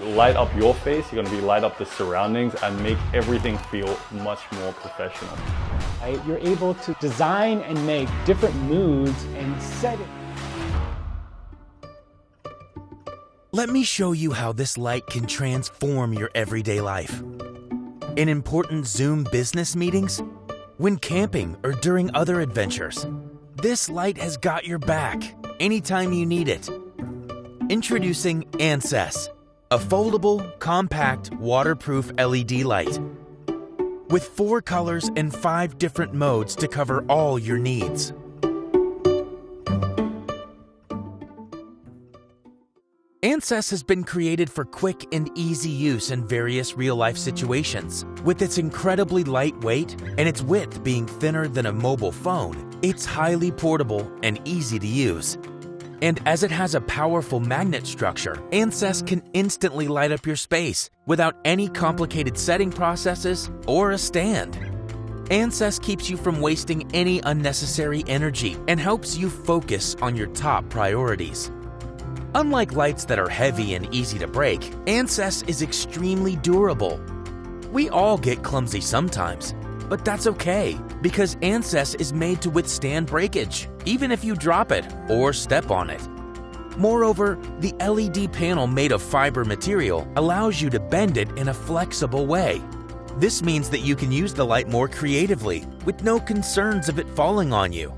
To light up your face, you're going to light up the surroundings and make everything feel much more professional. Right? You're able to design and make different moods and set it. Let me show you how this light can transform your everyday life. In important Zoom business meetings, when camping or during other adventures, this light has got your back anytime you need it. Introducing ANCESS, a foldable, compact, waterproof LED light. With 4 colors and 5 different modes to cover all your needs. ANCESS has been created for quick and easy use in various real-life situations. With its incredibly lightweight and its width being thinner than a mobile phone, it's highly portable and easy to use. And as it has a powerful magnet structure, ANCESS can instantly light up your space without any complicated setting processes or a stand. ANCESS keeps you from wasting any unnecessary energy and helps you focus on your top priorities. Unlike lights that are heavy and easy to break, ANCESS is extremely durable. We all get clumsy sometimes, but that's okay because ANCESS is made to withstand breakage, even if you drop it or step on it. Moreover, the LED panel made of fiber material allows you to bend it in a flexible way. This means that you can use the light more creatively with no concerns of it falling on you.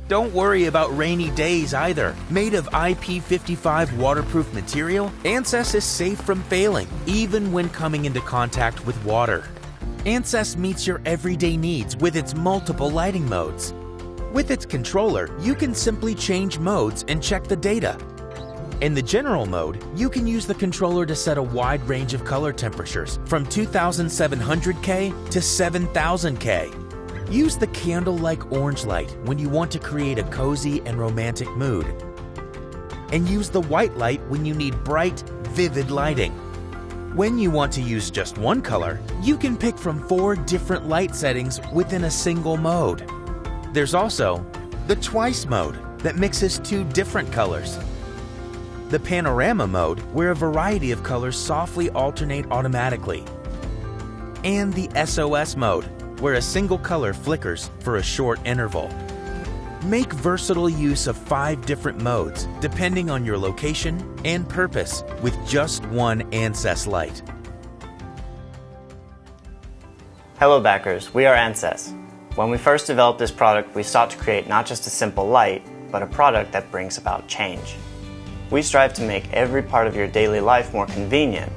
Don't worry about rainy days either. Made of IP55 waterproof material, ANCESS is safe from failing, even when coming into contact with water. ANCESS meets your everyday needs with its multiple lighting modes. With its controller, you can simply change modes and check the data. In the general mode, you can use the controller to set a wide range of color temperatures from 2700K to 7000K. Use the candle-like orange light when you want to create a cozy and romantic mood. And use the white light when you need bright, vivid lighting. When you want to use just one color, you can pick from 4 different light settings within a single mode. There's also the twice mode that mixes 2 different colors. The panorama mode, where a variety of colors softly alternate automatically. And the SOS mode, where a single color flickers for a short interval. Make versatile use of 5 different modes depending on your location and purpose with just one ANCESS light. Hello backers, we are ANCESS. When we first developed this product, we sought to create not just a simple light, but a product that brings about change. We strive to make every part of your daily life more convenient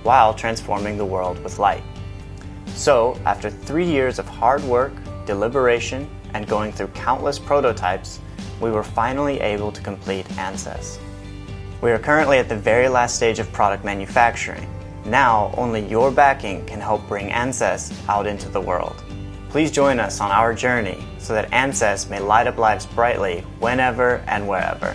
while transforming the world with light. So, after 3 years of hard work, deliberation, and going through countless prototypes, we were finally able to complete ANCESS. We are currently at the very last stage of product manufacturing. Now, only your backing can help bring ANCESS out into the world. Please join us on our journey so that ANCESS may light up lives brightly whenever and wherever.